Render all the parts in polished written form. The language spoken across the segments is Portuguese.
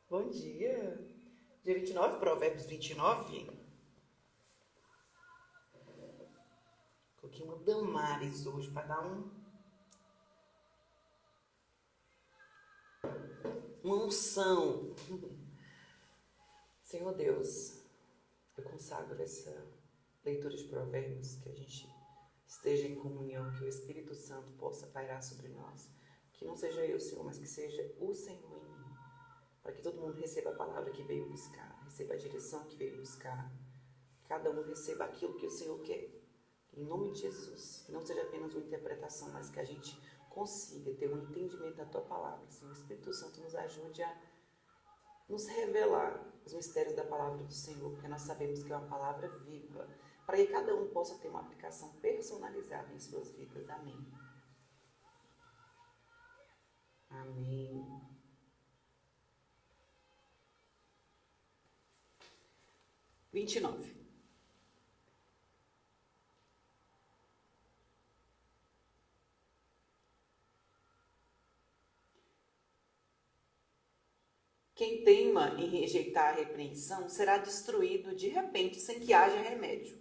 Bom dia. Dia 29, Provérbios 29. Coloquei uma Damares hoje para dar uma unção. Senhor Deus, eu consagro essa leitura de Provérbios, que a gente esteja em comunhão, que o Espírito Santo possa pairar sobre nós. Que não seja eu, Senhor, mas que seja o Senhor em mim. Para que todo mundo receba a palavra que veio buscar, receba a direção que veio buscar. Que cada um receba aquilo que o Senhor quer. Em nome de Jesus, que não seja apenas uma interpretação, mas que a gente consiga ter um entendimento da Tua palavra. Senhor, o Espírito Santo nos ajude a nos revelar os mistérios da palavra do Senhor, porque nós sabemos que é uma palavra viva, para que cada um possa ter uma aplicação personalizada em suas vidas. Amém. Amém. 29. Quem teima em rejeitar a repreensão será destruído de repente, sem que haja remédio.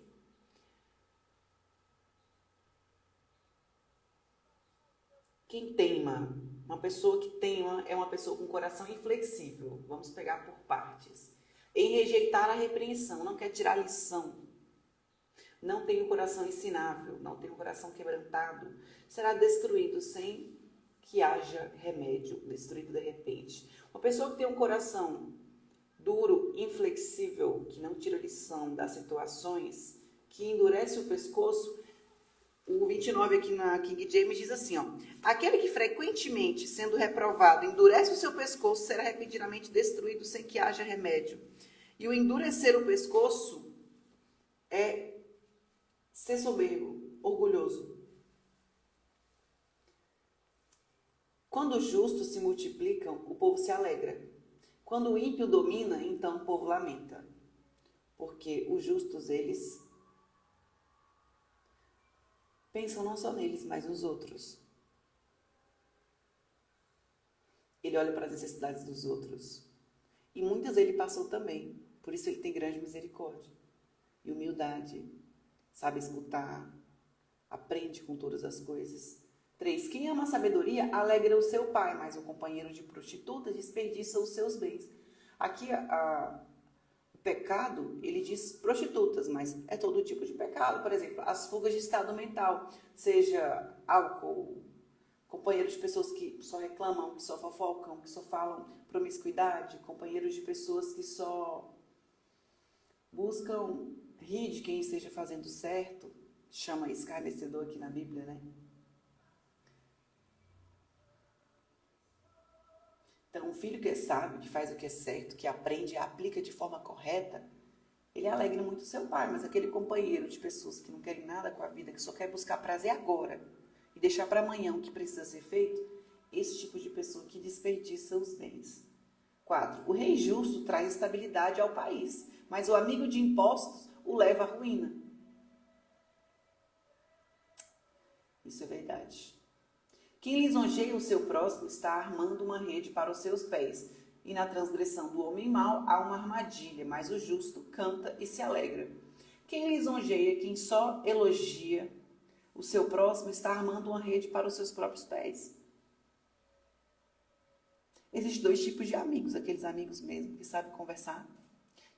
Quem teima, uma pessoa que teima é uma pessoa com coração inflexível. Vamos pegar por partes. Em rejeitar a repreensão, não quer tirar lição. Não tem o coração ensinável, não tem o coração quebrantado. Será destruído sem que haja remédio, destruído de repente. Uma pessoa que tem um coração duro, inflexível, que não tira lição das situações, que endurece o pescoço. O 29 aqui na King James diz assim, ó: aquele que frequentemente, sendo reprovado, endurece o seu pescoço, será repentinamente destruído sem que haja remédio. E o endurecer o pescoço é ser soberbo, orgulhoso. Quando os justos se multiplicam, o povo se alegra. Quando o ímpio domina, então o povo lamenta. Porque os justos, eles pensam não só neles, mas nos outros. Ele olha para as necessidades dos outros. E muitas ele passou também. Por isso ele tem grande misericórdia e humildade. Sabe escutar. Aprende com todas as coisas. 3. Quem ama a sabedoria alegra o seu pai, mas o companheiro de prostituta desperdiça os seus bens. Aqui o pecado, ele diz prostitutas, mas é todo tipo de pecado. Por exemplo, as fugas de estado mental, seja álcool, companheiros de pessoas que só reclamam, que só fofocam, que só falam promiscuidade, companheiros de pessoas que só buscam rir de quem esteja fazendo certo, chama escarnecedor aqui na Bíblia, né? Então, um filho que é sábio, que faz o que é certo, que aprende e aplica de forma correta, ele alegra muito seu pai, mas aquele companheiro de pessoas que não querem nada com a vida, que só quer buscar prazer agora e deixar para amanhã o que precisa ser feito, esse tipo de pessoa que desperdiça os bens. 4. O rei justo traz estabilidade ao país, mas o amigo de impostos o leva à ruína. Isso é verdade. Quem lisonjeia o seu próximo está armando uma rede para os seus pés, e na transgressão do homem mau há uma armadilha, mas o justo canta e se alegra. Quem lisonjeia, quem só elogia o seu próximo, está armando uma rede para os seus próprios pés. Existem dois tipos de amigos, aqueles amigos mesmo que sabem conversar,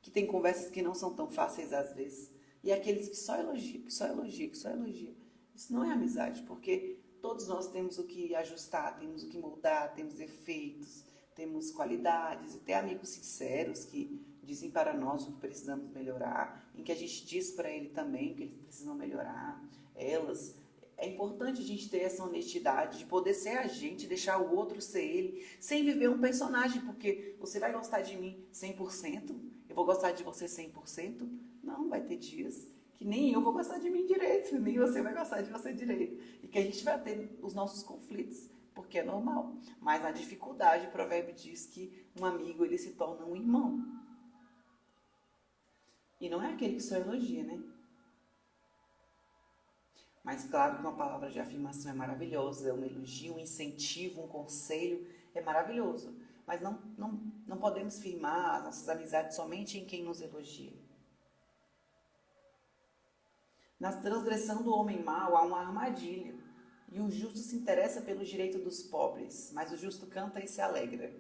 que têm conversas que não são tão fáceis às vezes, e aqueles que só elogiam, que só elogiam, que só elogiam. Isso não é amizade, porque todos nós temos o que ajustar, temos o que moldar, temos defeitos, temos qualidades, e tem amigos sinceros que dizem para nós o que precisamos melhorar, em que a gente diz para ele também o que eles precisam melhorar. É importante a gente ter essa honestidade de poder ser a gente, deixar o outro ser ele, sem viver um personagem, porque você vai gostar de mim 100%, eu vou gostar de você 100%, não, vai ter dias que nem eu vou gostar de mim direito, nem você vai gostar de você direito. E que a gente vai ter os nossos conflitos, porque é normal. Mas na dificuldade, o provérbio diz que um amigo, ele se torna um irmão. E não é aquele que só elogia, né? Mas claro que uma palavra de afirmação é maravilhosa, um elogio, um incentivo, um conselho é maravilhoso. Mas não podemos devemos firmar as nossas amizades somente em quem nos elogia. Na transgressão do homem mau há uma armadilha, e o justo se interessa pelo direito dos pobres, mas o justo canta e se alegra.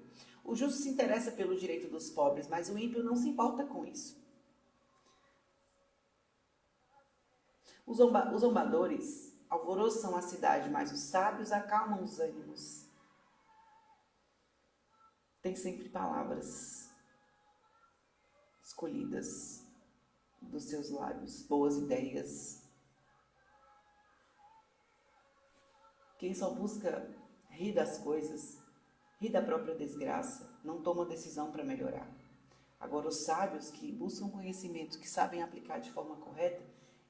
O justo se interessa pelo direito dos pobres, mas o ímpio não se importa com isso. Os zombadores alvoroçam a cidade, mas os sábios acalmam os ânimos. Tem sempre palavras escolhidas dos seus lábios, boas ideias. Quem só busca rir das coisas, rir da própria desgraça, não toma decisão para melhorar. Agora, os sábios que buscam conhecimento, que sabem aplicar de forma correta,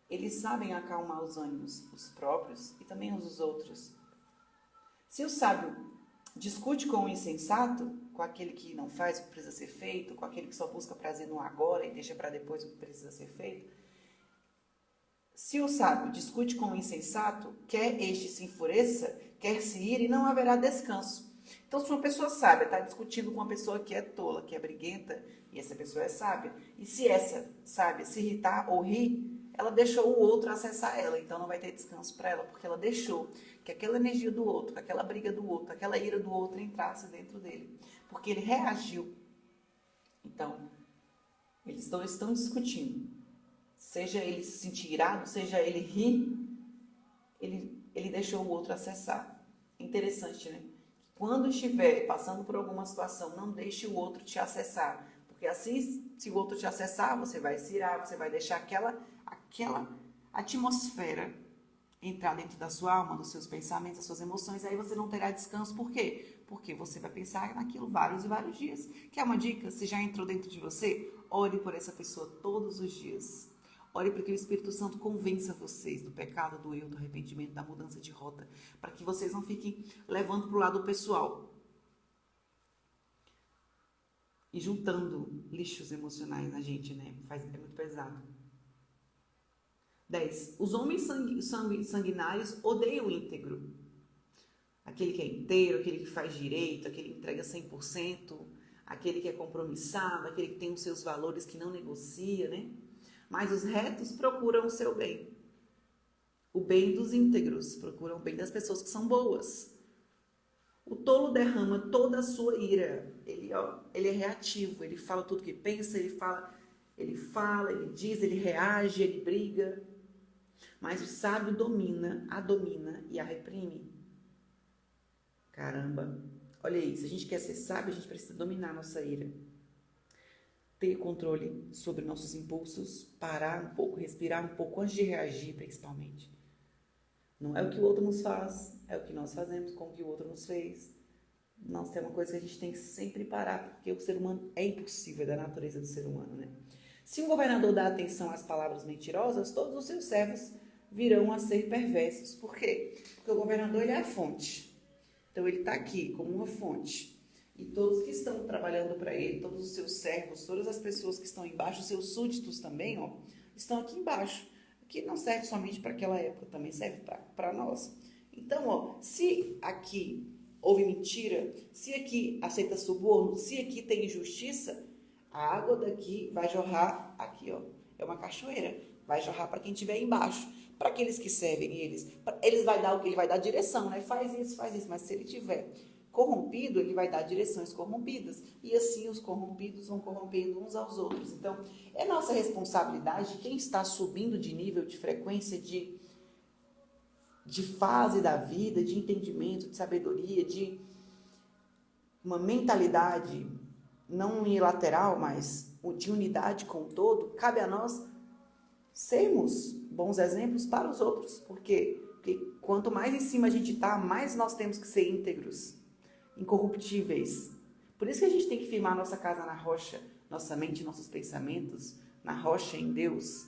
eles sabem acalmar os ânimos, os próprios e também os dos outros. Se o sábio discute com o insensato, com aquele que não faz o que precisa ser feito, com aquele que só busca prazer no agora e deixa para depois o que precisa ser feito, se o sábio discute com o insensato, quer este se enfureça, quer se ir e não haverá descanso. Então, se uma pessoa sábia está discutindo com uma pessoa que é tola, que é briguenta, e essa pessoa é sábia, e se essa sábia se irritar ou rir, ela deixou o outro acessar ela, então não vai ter descanso para ela, porque ela deixou que aquela energia do outro, aquela briga do outro, aquela ira do outro entrasse dentro dele, porque ele reagiu. Então, eles estão discutindo. Seja ele se sentir irado, seja ele rir, ele deixou o outro acessar. Interessante, né? Quando estiver passando por alguma situação, não deixe o outro te acessar. Porque assim, se o outro te acessar, você vai se irar, você vai deixar aquela atmosfera entrar dentro da sua alma, dos seus pensamentos, das suas emoções, aí você não terá descanso. Por quê? Porque você vai pensar naquilo vários e vários dias. Quer uma dica? Se já entrou dentro de você, ore por essa pessoa todos os dias. Ore para que o Espírito Santo convença vocês do pecado, do erro, do arrependimento, da mudança de rota, para que vocês não fiquem levando para o lado pessoal e juntando lixos emocionais na gente, né? É muito pesado. 10. Os homens sanguinários odeiam o íntegro. Aquele que é inteiro, aquele que faz direito, aquele que entrega 100%, aquele que é compromissado, aquele que tem os seus valores, que não negocia, né? Mas os retos procuram o seu bem. O bem dos íntegros, procuram o bem das pessoas que são boas. O tolo derrama toda a sua ira. Ele é reativo, ele fala tudo que pensa, ele diz, ele reage, ele briga. Mas o sábio a domina e a reprime. Caramba, olha aí, se a gente quer ser sábio, a gente precisa dominar a nossa ira. Ter controle sobre nossos impulsos, parar um pouco, respirar um pouco antes de reagir, principalmente. Não é o que o outro nos faz, é o que nós fazemos com o que o outro nos fez. Nossa, é uma coisa que a gente tem que sempre parar, porque o ser humano é impossível, é da natureza do ser humano, né? Se um governador dá atenção às palavras mentirosas, todos os seus servos virão a ser perversos. Por quê? Porque o governador, ele é a fonte. Então, ele está aqui como uma fonte. E todos que estão trabalhando para ele, todos os seus servos, todas as pessoas que estão embaixo, os seus súditos também, ó, estão aqui embaixo. Que não serve somente para aquela época, também serve para nós. Então, ó, se aqui houve mentira, se aqui aceita suborno, se aqui tem injustiça, a água daqui vai jorrar aqui, ó, é uma cachoeira, vai jorrar para quem estiver embaixo. Para aqueles que servem eles vai dar o que? Ele vai dar direção, né? Faz isso, mas se ele tiver corrompido, ele vai dar direções corrompidas. E assim os corrompidos vão corrompendo uns aos outros. Então, é nossa responsabilidade, quem está subindo de nível, de frequência, de fase da vida, de entendimento, de sabedoria, de uma mentalidade não unilateral, mas de unidade com o todo, cabe a nós sermos bons exemplos para os outros. Por quê? Porque quanto mais em cima a gente está, mais nós temos que ser íntegros, incorruptíveis. Por isso que a gente tem que firmar nossa casa na rocha, nossa mente, nossos pensamentos, na rocha em Deus,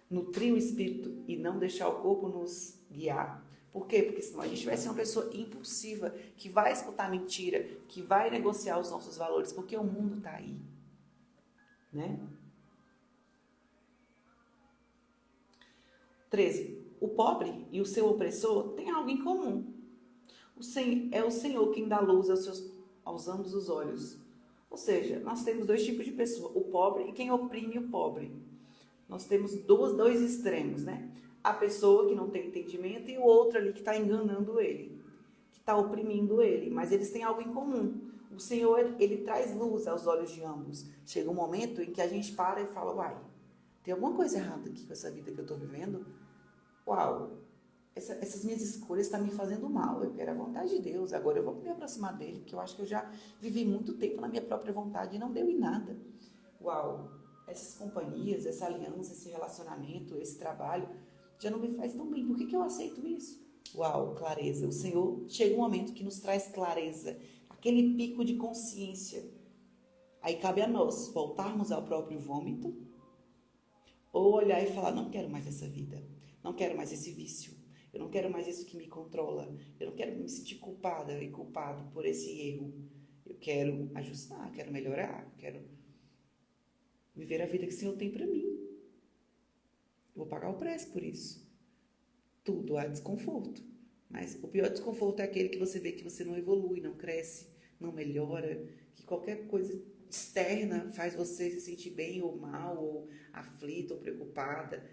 nutrir o espírito e não deixar o corpo nos guiar. Por quê? Porque senão a gente vai ser uma pessoa impulsiva, que vai escutar mentira, que vai negociar os nossos valores, porque o mundo está aí, né? 13. O pobre e o seu opressor têm algo em comum. É o Senhor quem dá luz aos ambos os olhos. Ou seja, nós temos dois tipos de pessoa, o pobre e quem oprime o pobre. Nós temos dois extremos, né? A pessoa que não tem entendimento e o outro ali que está enganando ele, que está oprimindo ele. Mas eles têm algo em comum. O Senhor, ele traz luz aos olhos de ambos. Chega um momento em que a gente para e fala, uai, tem alguma coisa errada aqui com essa vida que eu estou vivendo? Uau, essas minhas escolhas estão me fazendo mal. Eu quero a vontade de Deus. Agora eu vou me aproximar dele, porque eu acho que eu já vivi muito tempo na minha própria vontade e não deu em nada. Uau, essas companhias, essa aliança, esse relacionamento, esse trabalho, já não me faz tão bem. Por que eu aceito isso? Uau, clareza. O Senhor chega um momento que nos traz clareza, aquele pico de consciência. Aí cabe a nós voltarmos ao próprio vômito ou olhar e falar, não quero mais essa vida, não quero mais esse vício, eu não quero mais isso que me controla, eu não quero me sentir culpada e culpado por esse erro. Eu quero ajustar, quero melhorar, quero viver a vida que o Senhor tem para mim. Eu vou pagar o preço por isso. Tudo há desconforto. Mas o pior desconforto é aquele que você vê que você não evolui, não cresce, não melhora, que qualquer coisa externa faz você se sentir bem ou mal, ou aflita ou preocupada.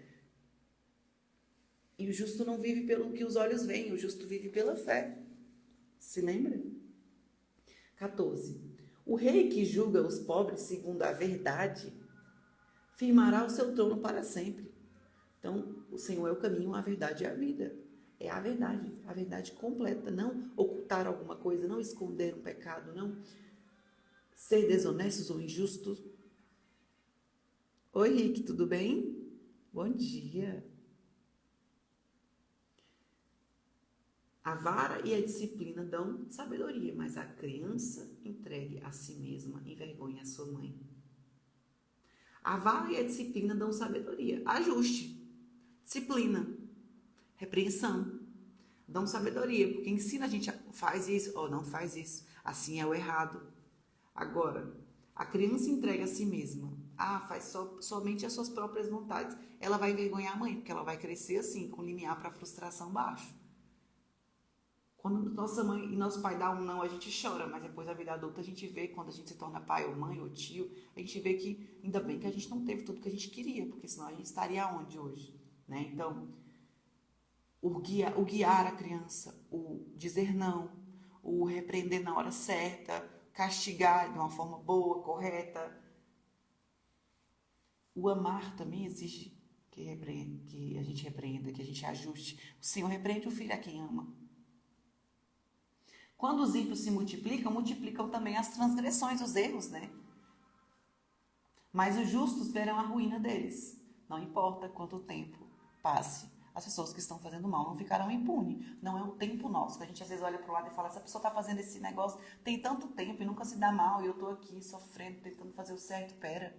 E o justo não vive pelo que os olhos veem, o justo vive pela fé. Se lembra? 14. O rei que julga os pobres segundo a verdade firmará o seu trono para sempre. Então, o Senhor é o caminho, a verdade e a vida. É a verdade completa. Não ocultar alguma coisa, não esconder um pecado, não ser desonestos ou injustos. Oi, Rick, tudo bem? Bom dia. A vara e a disciplina dão sabedoria, mas a criança entregue a si mesma envergonha a sua mãe. A vara e a disciplina dão sabedoria. Ajuste, disciplina, repreensão, dão sabedoria, porque ensina a gente a faz isso ou não faz isso. Assim é o errado. Agora, a criança entrega a si mesma. Faz somente as suas próprias vontades. Ela vai envergonhar a mãe, porque ela vai crescer assim, com limiar para frustração baixo. Quando nossa mãe e nosso pai dá um não, a gente chora, mas depois da vida adulta a gente vê, quando a gente se torna pai ou mãe ou tio, a gente vê que ainda bem que a gente não teve tudo que a gente queria, porque senão a gente estaria onde hoje, né? Então, o guiar a criança, o dizer não, o repreender na hora certa, castigar de uma forma boa, correta. O amar também exige que a gente repreenda, que a gente ajuste. O Senhor repreende o filho a quem ama. Quando os ímpios se multiplicam, multiplicam também as transgressões, os erros, né? Mas os justos verão a ruína deles. Não importa quanto tempo passe, as pessoas que estão fazendo mal não ficarão impunes. Não é o tempo nosso, que a gente às vezes olha para o lado e fala, essa pessoa está fazendo esse negócio tem tanto tempo e nunca se dá mal, e eu estou aqui sofrendo, tentando fazer o certo. Pera,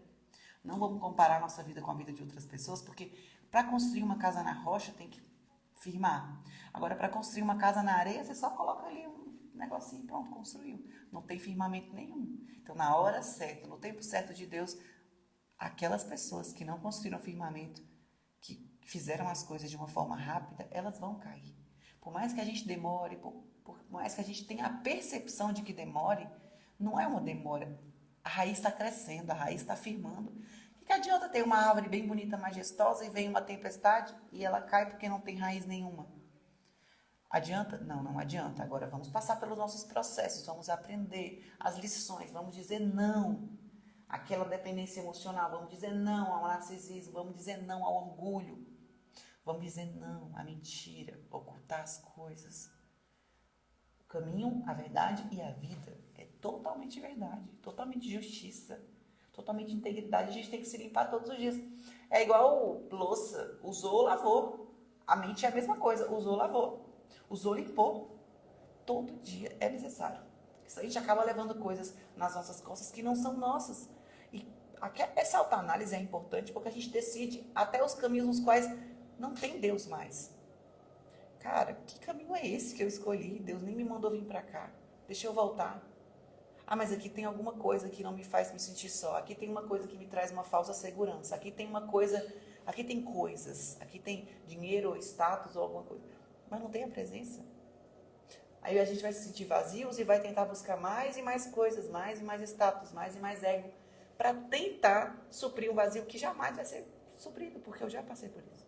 não vamos comparar nossa vida com a vida de outras pessoas, porque para construir uma casa na rocha tem que firmar. Agora, para construir uma casa na areia, você só coloca ali um negocinho, pronto, construiu. Não tem firmamento nenhum. Então, na hora certa, no tempo certo de Deus, aquelas pessoas que não construíram firmamento, que fizeram as coisas de uma forma rápida, elas vão cair. Por mais que a gente demore, por mais que a gente tenha a percepção de que demore, não é uma demora. A raiz está crescendo, a raiz está firmando. O que adianta ter uma árvore bem bonita, majestosa, e vem uma tempestade e ela cai porque não tem raiz nenhuma? Adianta? Não, não adianta. Agora vamos passar pelos nossos processos, vamos aprender as lições, vamos dizer não àquela dependência emocional, vamos dizer não ao narcisismo, vamos dizer não ao orgulho, vamos dizer não à mentira, ocultar as coisas. O caminho, a verdade e a vida é totalmente verdade, totalmente justiça, totalmente integridade. A gente tem que se limpar todos os dias. É igual louça, usou, lavou. A mente é a mesma coisa, usou, lavou. Usou, limpou. Todo dia é necessário. Isso a gente acaba levando coisas nas nossas costas que não são nossas. E essa autoanálise é importante porque a gente decide até os caminhos nos quais não tem Deus mais. Cara, que caminho é esse que eu escolhi? Deus nem me mandou vir pra cá. Deixa eu voltar. Mas aqui tem alguma coisa que não me faz me sentir só. Aqui tem uma coisa que me traz uma falsa segurança. Aqui tem uma coisa, aqui tem coisas. Aqui tem dinheiro ou status ou alguma coisa. Mas não tem a presença. Aí a gente vai se sentir vazios e vai tentar buscar mais e mais coisas, mais e mais status, mais e mais ego, para tentar suprir um vazio que jamais vai ser suprido, porque eu já passei por isso.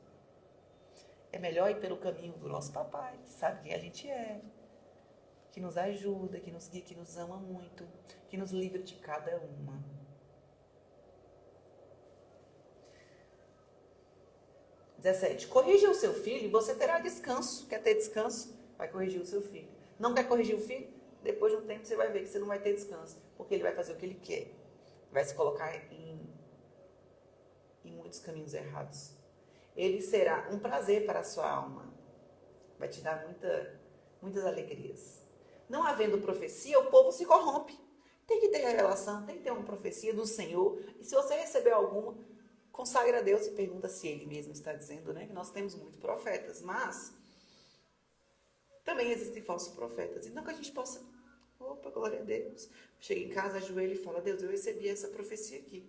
É melhor ir pelo caminho do nosso papai, que sabe quem a gente é, que nos ajuda, que nos guia, que nos ama muito, que nos livra de cada uma. Corrija o seu filho e você terá descanso. Quer ter descanso? Vai corrigir o seu filho. Não quer corrigir o filho? Depois de um tempo você vai ver que você não vai ter descanso, porque ele vai fazer o que ele quer. Vai se colocar em muitos caminhos errados. Ele será um prazer para a sua alma. Vai te dar muitas alegrias. Não havendo profecia, o povo se corrompe. Tem que ter revelação, tem que ter uma profecia do Senhor. E se você receber alguma, consagra a Deus e pergunta se Ele mesmo está dizendo, né? Que nós temos muitos profetas, mas também existem falsos profetas. Então que a gente possa, opa, glória a Deus. Chega em casa, ajoelha e fala, Deus, eu recebi essa profecia aqui.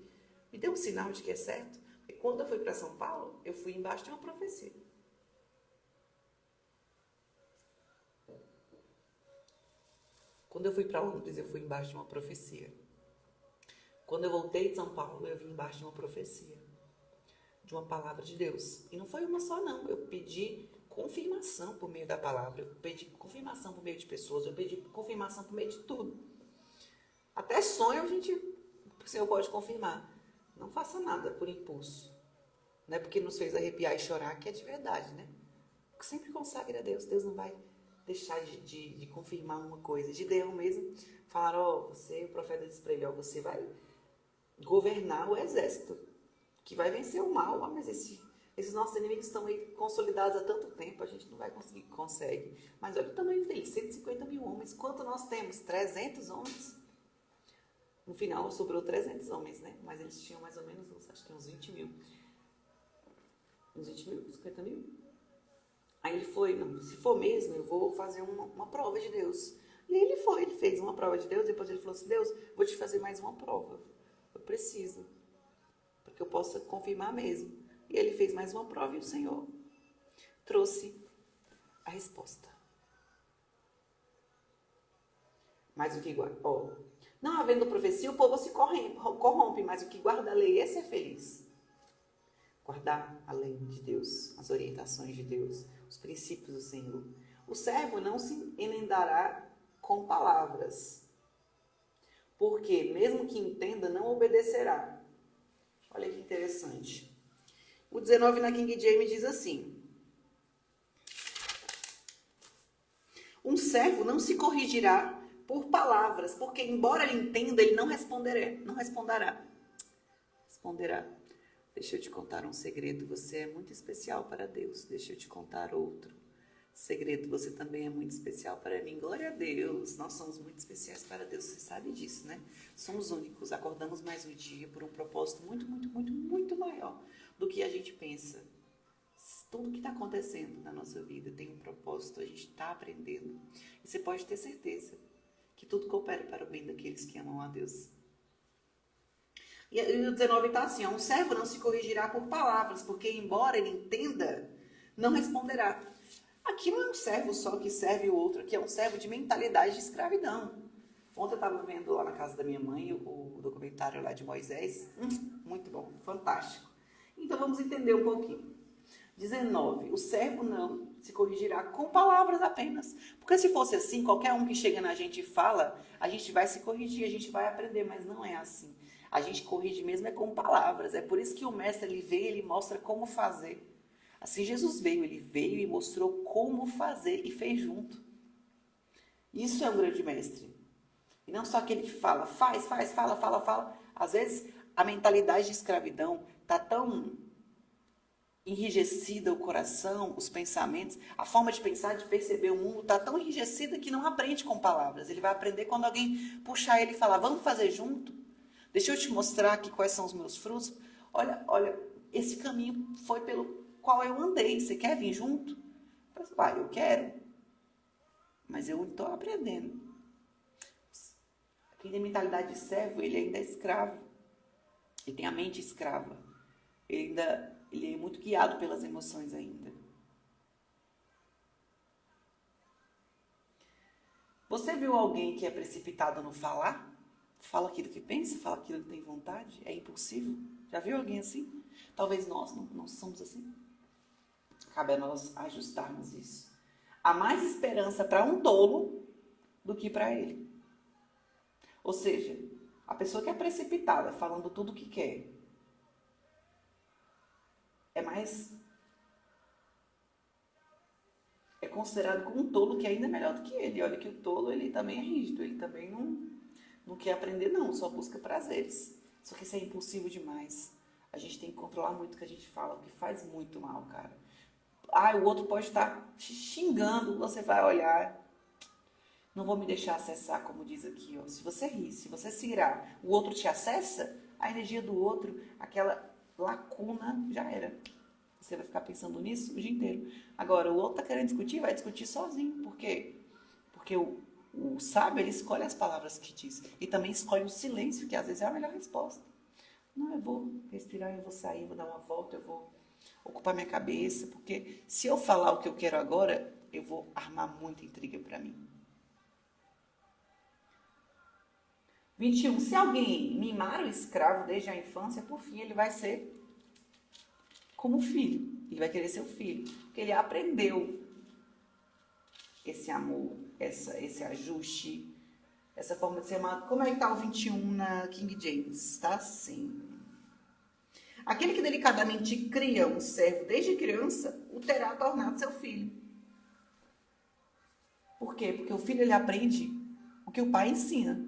Me dê um sinal de que é certo. E quando eu fui para São Paulo, eu fui embaixo de uma profecia. Quando eu fui para Londres, eu fui embaixo de uma profecia. Quando eu voltei de São Paulo, eu vim embaixo de uma profecia. De uma palavra de Deus. E não foi uma só, não. Eu pedi confirmação por meio da palavra. Eu pedi confirmação por meio de pessoas. Eu pedi confirmação por meio de tudo. Até sonho o Senhor pode confirmar. Não faça nada por impulso. Não é porque nos fez arrepiar e chorar que é de verdade, né? Sempre consagre a Deus. Deus não vai deixar de confirmar uma coisa. Gideão mesmo falaram, você, o profeta disse para ele, você vai governar o exército, que vai vencer o mal. Mas esses nossos inimigos estão aí consolidados há tanto tempo, a gente não vai conseguir. Consegue. Mas olha o tamanho dele, 150 mil homens. Quanto nós temos? 300 homens. No final sobrou 300 homens, né? Mas eles tinham mais ou menos, acho que uns 20 mil. Uns 20 mil? 50 mil? Aí ele foi, não, se for mesmo, eu vou fazer uma prova de Deus. E aí ele fez uma prova de Deus, depois ele falou assim, Deus, vou te fazer mais uma prova. Eu preciso, para que eu possa confirmar mesmo. E ele fez mais uma prova e o Senhor trouxe a resposta. Mas o que guarda? Não havendo profecia, o povo se corrompe, mas o que guarda a lei, esse é feliz. Guardar a lei de Deus, as orientações de Deus, os princípios do Senhor. O servo não se emendará com palavras, porque, mesmo que entenda, não obedecerá. Olha que interessante. O 19 na King James diz assim: um servo não se corrigirá por palavras, porque, embora ele entenda, ele não responderá. Deixa eu te contar um segredo. Você é muito especial para Deus. Deixa eu te contar outro segredo. Você também é muito especial para mim. Glória a Deus. Nós somos muito especiais para Deus. Você sabe disso, né? Somos únicos. Acordamos mais um dia por um propósito muito, muito, muito, muito maior do que a gente pensa. Tudo que está acontecendo na nossa vida tem um propósito. A gente está aprendendo. E você pode ter certeza que tudo coopera para o bem daqueles que amam a Deus. E o 19 está assim, um servo não se corrigirá por palavras, porque embora ele entenda, não responderá. Aqui não é um servo só que serve o outro, aqui é um servo de mentalidade de escravidão. Ontem eu estava vendo lá na casa da minha mãe o documentário lá de Moisés. Muito bom, fantástico. Então vamos entender um pouquinho. 19, o servo não se corrigirá com palavras apenas. Porque se fosse assim, qualquer um que chega na gente e fala, a gente vai se corrigir, a gente vai aprender, mas não é assim. A gente corrige mesmo com palavras. É por isso que o mestre ele veio, ele mostra como fazer. Assim Jesus veio, ele veio e mostrou como fazer e fez junto. Isso é um grande mestre. E não só aquele que fala, fala. Às vezes a mentalidade de escravidão está tão enrijecida, o coração, os pensamentos, a forma de pensar, de perceber o mundo está tão enrijecida que não aprende com palavras. Ele vai aprender quando alguém puxar ele e falar, vamos fazer junto? Deixa eu te mostrar aqui quais são os meus frutos. Olha, esse caminho foi pelo qual eu andei. Você quer vir junto? Eu quero. Mas eu estou aprendendo. Quem tem mentalidade de servo, ele ainda é escravo. Ele tem a mente escrava. Ele é muito guiado pelas emoções ainda. Você viu alguém que é precipitado no falar? Fala aquilo que pensa, fala aquilo que tem vontade, é impulsivo? Já viu alguém assim? Talvez nós não somos assim. Cabe a nós ajustarmos isso. Há mais esperança para um tolo do que para ele. Ou seja, a pessoa que é precipitada, falando tudo o que quer, é considerado como um tolo que é ainda melhor do que ele. Olha que o tolo, ele também é rígido, ele também não quer aprender não, só busca prazeres. Só que isso é impulsivo demais. A gente tem que controlar muito o que a gente fala, o que faz muito mal, cara. O outro pode estar te xingando, você vai olhar. Não vou me deixar acessar, como diz aqui, ó. Se você rir, se você se irar, o outro te acessa, a energia do outro, aquela lacuna, já era. Você vai ficar pensando nisso o dia inteiro. Agora, o outro tá querendo discutir, vai discutir sozinho. Por quê? Porque o sábio, ele escolhe as palavras que diz. E também escolhe o silêncio, que às vezes é a melhor resposta. Não, eu vou respirar, eu vou sair, vou dar uma volta, eu vou ocupar minha cabeça. Porque se eu falar o que eu quero agora, eu vou armar muita intriga para mim. 21. Se alguém mimar o escravo desde a infância, por fim ele vai ser como filho. Ele vai querer ser o filho. Porque ele aprendeu esse amor, esse ajuste, essa forma de ser amado. Como é que está o 21 na King James? Está assim. Aquele que delicadamente cria um servo desde criança, o terá tornado seu filho. Por quê? Porque o filho, ele aprende o que o pai ensina.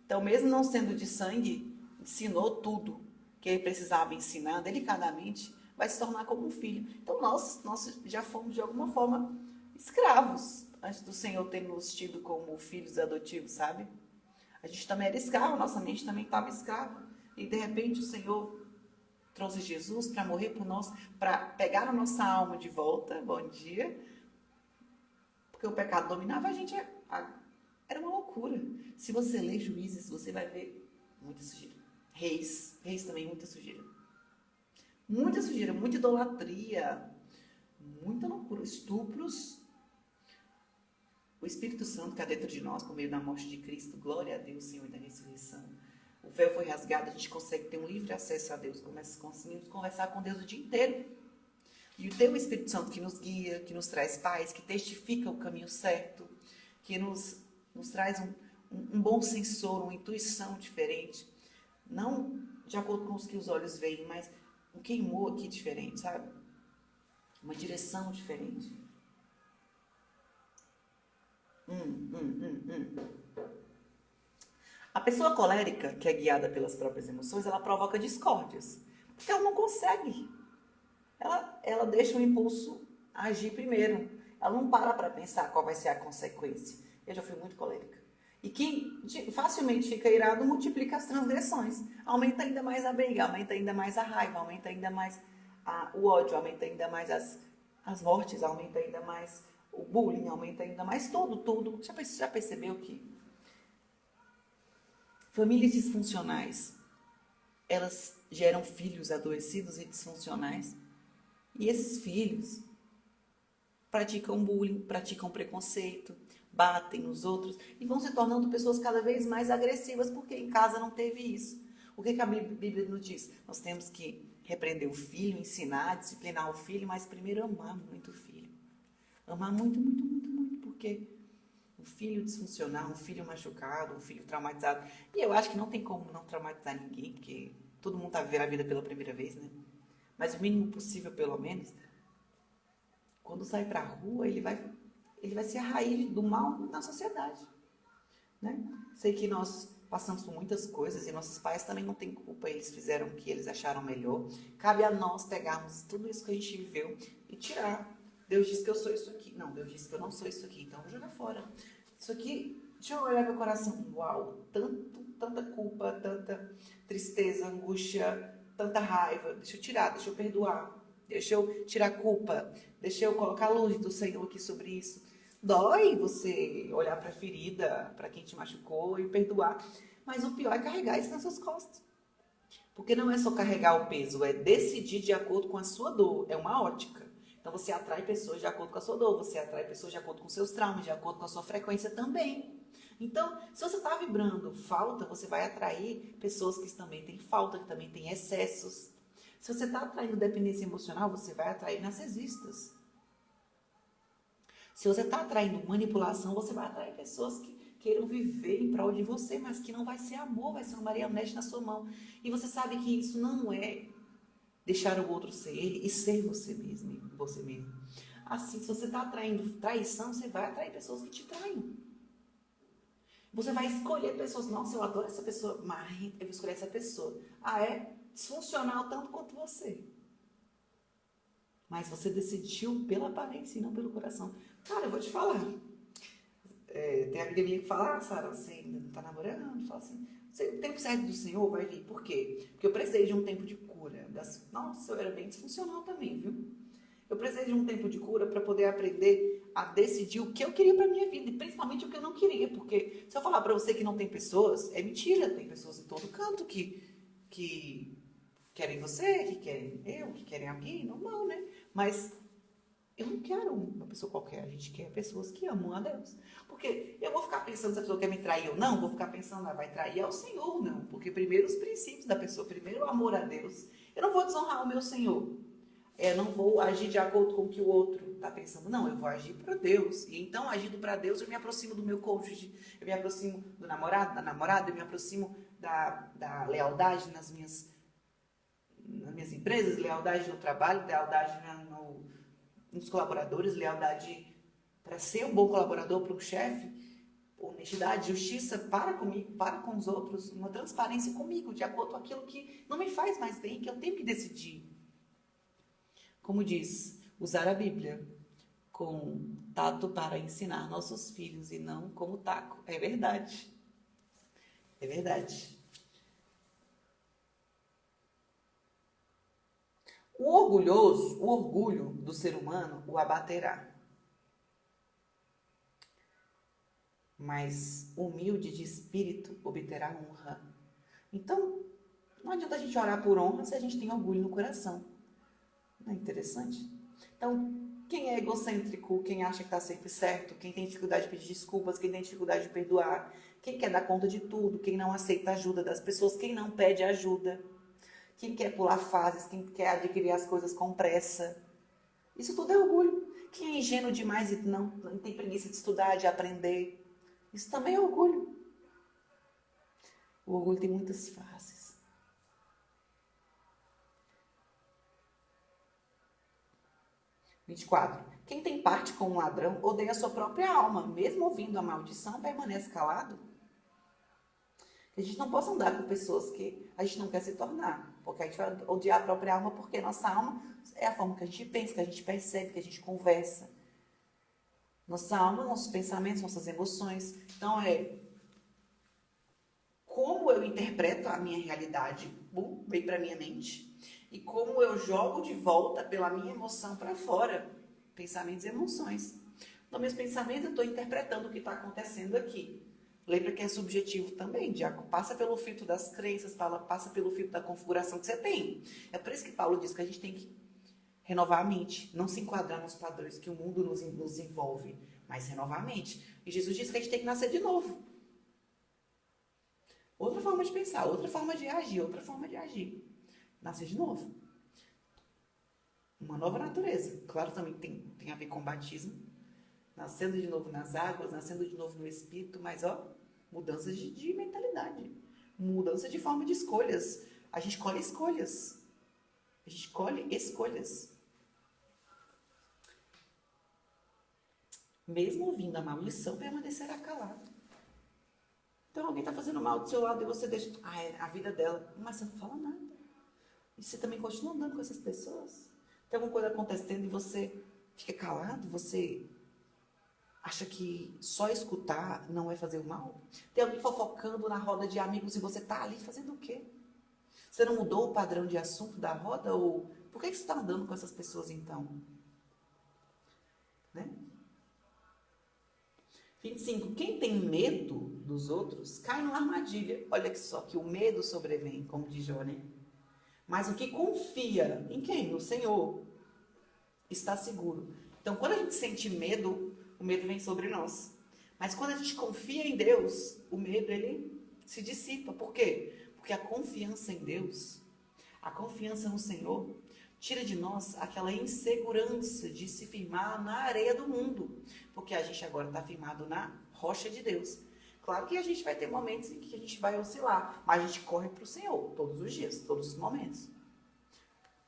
Então, mesmo não sendo de sangue, ensinou tudo que ele precisava ensinar delicadamente, vai se tornar como um filho. Então, nós já fomos, de alguma forma, escravos, antes do Senhor ter nos tido como filhos adotivos, sabe? A gente também era escravo, nossa mente também estava escrava. E, de repente, o Senhor trouxe Jesus para morrer por nós, para pegar a nossa alma de volta, bom dia, porque o pecado dominava a gente, era uma loucura. Se você ler Juízes, você vai ver muita sujeira. Reis também, muita sujeira. Muita sujeira, muita idolatria, muita loucura, estupros. O Espírito Santo que há dentro de nós, por meio da morte de Cristo, glória a Deus, Senhor, e da ressurreição. O véu foi rasgado, a gente consegue ter um livre acesso a Deus, conseguimos conversar com Deus o dia inteiro. E tem o Espírito Santo que nos guia, que nos traz paz, que testifica o caminho certo, que nos traz um bom sensor, uma intuição diferente. Não de acordo com os que os olhos veem, mas um queimou aqui diferente, sabe? Uma direção diferente. A pessoa colérica, que é guiada pelas próprias emoções, ela provoca discórdias. Porque ela não consegue. Ela deixa o impulso agir primeiro. Ela não para pensar qual vai ser a consequência. Eu já fui muito colérica. E quem facilmente fica irado multiplica as transgressões. Aumenta ainda mais a briga, aumenta ainda mais a raiva, aumenta ainda mais o ódio, aumenta ainda mais as mortes, aumenta ainda mais o bullying, aumenta ainda mais tudo. Já percebeu que famílias disfuncionais, elas geram filhos adoecidos e disfuncionais. E esses filhos praticam bullying, praticam preconceito, batem nos outros e vão se tornando pessoas cada vez mais agressivas porque em casa não teve isso. O que a Bíblia nos diz? Nós temos que repreender o filho, ensinar, disciplinar o filho, mas primeiro amar muito o filho. Amar muito, porque um filho disfuncional, um filho machucado, um filho traumatizado. E eu acho que não tem como não traumatizar ninguém, porque todo mundo está vivendo a vida pela primeira vez, né? Mas o mínimo possível, pelo menos, quando sai para a rua, ele vai ser a raiz do mal na sociedade, né? Sei que nós passamos por muitas coisas e nossos pais também não têm culpa, eles fizeram o que eles acharam melhor. Cabe a nós pegarmos tudo isso que a gente viveu e tirar. Deus disse que eu sou isso aqui. Não, Deus disse que eu não sou isso aqui, então eu vou jogar fora. Isso aqui, deixa eu olhar meu coração. Uau, tanta culpa, tanta tristeza, angústia, tanta raiva. Deixa eu tirar, deixa eu perdoar. Deixa eu tirar a culpa. Deixa eu colocar a luz do Senhor aqui sobre isso. Dói você olhar para a ferida, para quem te machucou e perdoar. Mas o pior é carregar isso nas suas costas. Porque não é só carregar o peso, é decidir de acordo com a sua dor. É uma ótica. Então você atrai pessoas de acordo com a sua dor, você atrai pessoas de acordo com seus traumas, de acordo com a sua frequência também. Então, se você está vibrando falta, você vai atrair pessoas que também têm falta, que também têm excessos. Se você está atraindo dependência emocional, você vai atrair narcisistas. Se você está atraindo manipulação, você vai atrair pessoas que queiram viver em prol de você, mas que não vai ser amor, vai ser uma marionete na sua mão. E você sabe que isso não é deixar o outro ser ele e ser você mesmo, você mesmo. Assim, se você está atraindo traição, você vai atrair pessoas que te traem. Você vai escolher pessoas, nossa, eu adoro essa pessoa, mas eu vou escolher essa pessoa. Ah, é disfuncional tanto quanto você. Mas você decidiu pela aparência e não pelo coração. Cara, eu vou te falar. Tem amiga minha que fala, Sara, você ainda não está namorando? Fala assim, o tempo certo do Senhor vai vir. Por quê? Porque eu precisei de um tempo de cura. Nossa, eu era bem disfuncional também, viu? Eu precisei de um tempo de cura para poder aprender a decidir o que eu queria para minha vida. E principalmente o que eu não queria. Porque se eu falar para você que não tem pessoas, é mentira. Tem pessoas em todo canto que querem você, que querem eu, que querem alguém. Normal, né? Mas eu não quero uma pessoa qualquer, a gente quer pessoas que amam a Deus. Porque eu vou ficar pensando se a pessoa quer me trair ou não, vou ficar pensando, vai trair ao Senhor ou não. Porque primeiro os princípios da pessoa, primeiro o amor a Deus. Eu não vou desonrar o meu Senhor. Eu não vou agir de acordo com o que o outro está pensando. Não, eu vou agir para Deus. E então, agindo para Deus, eu me aproximo do meu cônjuge, eu me aproximo do namorado, da namorada, eu me aproximo da lealdade nas minhas empresas, lealdade no trabalho, lealdade nos colaboradores, lealdade para ser um bom colaborador para o chefe, honestidade, justiça para comigo, para com os outros, uma transparência comigo, de acordo com aquilo que não me faz mais bem, que eu tenho que decidir. Como diz, usar a Bíblia com tato para ensinar nossos filhos e não como taco. É verdade. É verdade. O orgulho do ser humano o abaterá. Mas humilde de espírito obterá honra. Então, não adianta a gente orar por honra se a gente tem orgulho no coração. Não é interessante? Então, quem é egocêntrico, quem acha que está sempre certo, quem tem dificuldade de pedir desculpas, quem tem dificuldade de perdoar, quem quer dar conta de tudo, quem não aceita a ajuda das pessoas, quem não pede ajuda, quem quer pular fases, quem quer adquirir as coisas com pressa. Isso tudo é orgulho. Quem é ingênuo demais e não tem preguiça de estudar, de aprender, isso também é orgulho. O orgulho tem muitas faces. – 24. Quem tem parte com um ladrão odeia a sua própria alma. Mesmo ouvindo a maldição, permanece calado. Que a gente não possa andar com pessoas que a gente não quer se tornar. Porque a gente vai odiar a própria alma, porque nossa alma é a forma que a gente pensa, que a gente percebe, que a gente conversa. Nossa alma, nossos pensamentos, nossas emoções. Então, como eu interpreto a minha realidade, vem para minha mente, e como eu jogo de volta pela minha emoção para fora, pensamentos e emoções. Nos meus pensamentos, eu estou interpretando o que está acontecendo aqui. Lembra que é subjetivo também, passa pelo filtro das crenças, passa pelo filtro da configuração que você tem. É por isso que Paulo diz que a gente tem que renovar a mente, não se enquadrar nos padrões que o mundo nos envolve, mas renovar a mente. E Jesus diz que a gente tem que nascer de novo. Outra forma de pensar, outra forma de agir, outra forma de agir. Nascer de novo. Uma nova natureza. Claro, também tem a ver com batismo. Nascendo de novo nas águas, nascendo de novo no Espírito, mas mudanças de mentalidade. Mudança de forma de escolhas. A gente colhe escolhas. A gente colhe escolhas. Mesmo ouvindo a maldição, permanecerá calado. Então alguém está fazendo mal do seu lado e você deixa... é a vida dela. Mas você não fala nada. E você também continua andando com essas pessoas. Tem alguma coisa acontecendo e você fica calado, você acha que só escutar não é fazer o mal? Tem alguém fofocando na roda de amigos e você está ali fazendo o quê? Você não mudou o padrão de assunto da roda? Ou por que você está andando com essas pessoas então? Né? 25. Quem tem medo dos outros cai numa armadilha. Olha só que o medo sobrevém, como diz Jó, né? Mas o que confia em quem? No Senhor. Está seguro. Então, quando a gente sente medo, o medo vem sobre nós. Mas quando a gente confia em Deus, o medo, ele se dissipa. Por quê? Porque a confiança em Deus, a confiança no Senhor, tira de nós aquela insegurança de se firmar na areia do mundo. Porque a gente agora está firmado na rocha de Deus. Claro que a gente vai ter momentos em que a gente vai oscilar, mas a gente corre para o Senhor todos os dias, todos os momentos.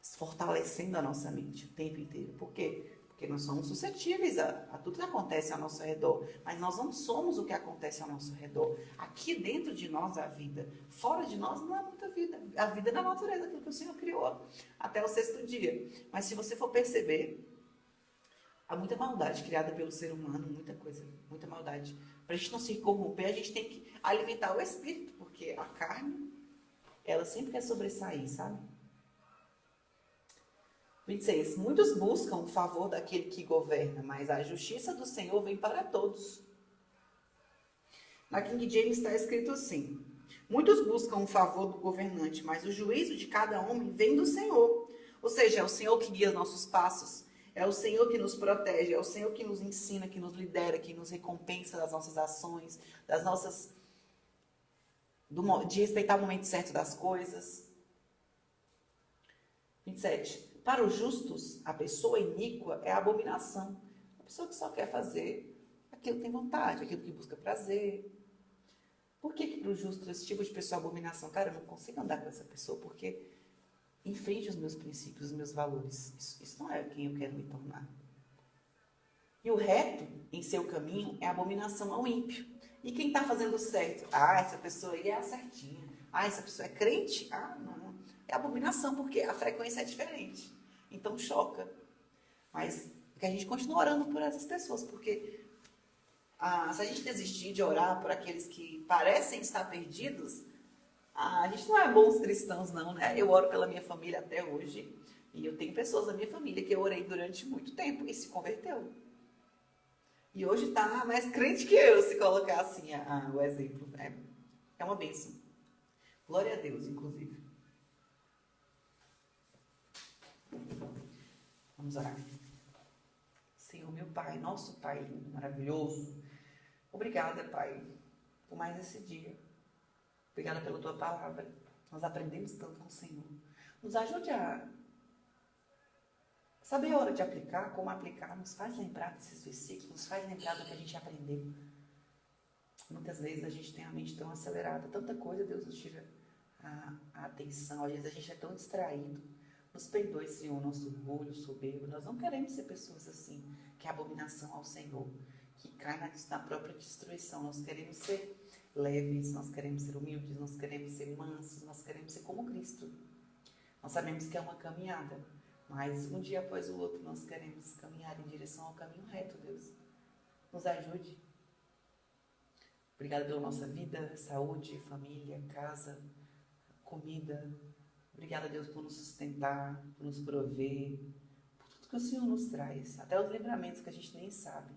Fortalecendo a nossa mente o tempo inteiro. Por quê? Porque nós somos suscetíveis a tudo que acontece ao nosso redor. Mas nós não somos o que acontece ao nosso redor. Aqui dentro de nós há vida. Fora de nós não há muita vida. A vida é da natureza, aquilo que o Senhor criou até o 6º dia. Mas se você for perceber, há muita maldade criada pelo ser humano, muita coisa, muita maldade. Para a gente não se corromper, a gente tem que alimentar o espírito, porque a carne, ela sempre quer sobressair, sabe? 26. Muitos buscam o favor daquele que governa, mas a justiça do Senhor vem para todos. Na King James está escrito assim: muitos buscam o favor do governante, mas o juízo de cada homem vem do Senhor. Ou seja, é o Senhor que guia nossos passos, é o Senhor que nos protege, é o Senhor que nos ensina, que nos lidera, que nos recompensa das nossas ações, das nossas... de respeitar o momento certo das coisas. 27. Para os justos, a pessoa iníqua é a abominação. A pessoa que só quer fazer aquilo que tem vontade, aquilo que busca prazer. Por que para o justo esse tipo de pessoa é abominação? Cara, eu não consigo andar com essa pessoa porque infringe os meus princípios, os meus valores. Isso não é quem eu quero me tornar. E o reto em seu caminho é abominação ao ímpio. E quem está fazendo certo? Ah, essa pessoa aí é a certinha. Ah, essa pessoa é crente? Ah, não. É abominação, porque a frequência é diferente. Então choca. Mas que a gente continua orando por essas pessoas, porque se a gente desistir de orar por aqueles que parecem estar perdidos, a gente não é bons cristãos não, né? Eu oro pela minha família até hoje, e eu tenho pessoas da minha família que eu orei durante muito tempo e se converteu. E hoje está mais crente que eu, se colocar assim o exemplo. É uma bênção. Glória a Deus, inclusive. Vamos orar. Senhor, meu Pai, nosso Pai lindo, maravilhoso. Obrigada, Pai, por mais esse dia. Obrigada pela Tua palavra. Nós aprendemos tanto com o Senhor. Nos ajude a saber a hora de aplicar, como aplicar. Nos faz lembrar desses versículos, nos faz lembrar do que a gente aprendeu. Muitas vezes a gente tem a mente tão acelerada. Tanta coisa, Deus nos tira a atenção. Às vezes a gente é tão distraído. Nos perdoe, Senhor, nosso orgulho, soberbo. Nós não queremos ser pessoas assim, que é abominação ao Senhor, que cai na própria destruição. Nós queremos ser leves, nós queremos ser humildes, nós queremos ser mansos, nós queremos ser como Cristo. Nós sabemos que é uma caminhada, mas um dia após o outro nós queremos caminhar em direção ao caminho reto, Deus. Nos ajude. Obrigada pela nossa vida, saúde, família, casa, comida. Obrigada, Deus, por nos sustentar, por nos prover, por tudo que o Senhor nos traz, até os livramentos que a gente nem sabe.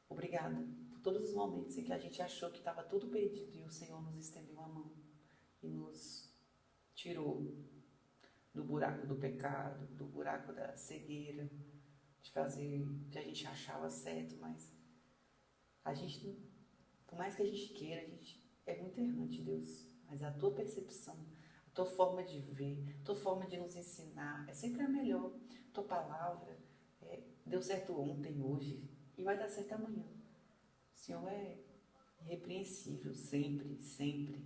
Obrigada por todos os momentos em que a gente achou que estava tudo perdido e o Senhor nos estendeu a mão e nos tirou do buraco do pecado, do buraco da cegueira, de fazer o que a gente achava certo, mas a gente, por mais que a gente queira, a gente é muito errante, Deus, mas a Tua percepção, Tua forma de ver, Tua forma de nos ensinar é sempre a melhor. Tua palavra deu certo ontem, hoje e vai dar certo amanhã. O Senhor é irrepreensível, sempre, sempre.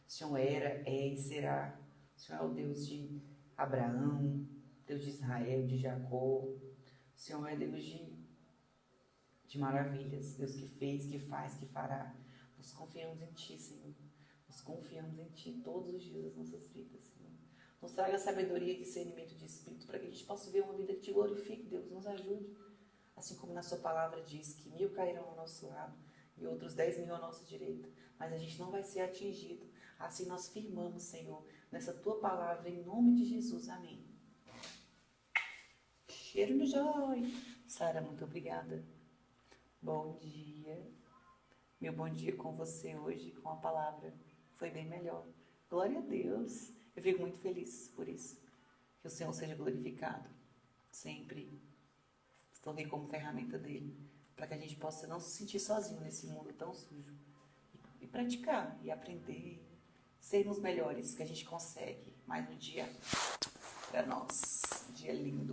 O Senhor era, é e será. O Senhor é o Deus de Abraão, Deus de Israel, de Jacó. O Senhor é Deus de maravilhas, Deus que fez, que faz, que fará. Nós confiamos em Ti, Senhor. Nós confiamos em Ti todos os dias das nossas vidas, Senhor. Nos traga sabedoria e discernimento de espírito para que a gente possa ver uma vida que Te glorifique, Deus. Nos ajude. Assim como na Sua palavra diz que 1000 cairão ao nosso lado e outros 10.000 à nossa direita, mas a gente não vai ser atingido. Assim nós firmamos, Senhor, nessa Tua palavra, em nome de Jesus. Amém. Cheiro no joio. Sara, muito obrigada. Bom dia. Meu bom dia com você hoje, com a palavra. Foi bem melhor. Glória a Deus. Eu fico muito feliz por isso. Que o Senhor seja glorificado. Sempre. Estou aqui como ferramenta dele. para que a gente possa não se sentir sozinho nesse mundo tão sujo. E praticar, e aprender, sermos melhores, que a gente consegue. Mais um dia para nós. Um dia lindo.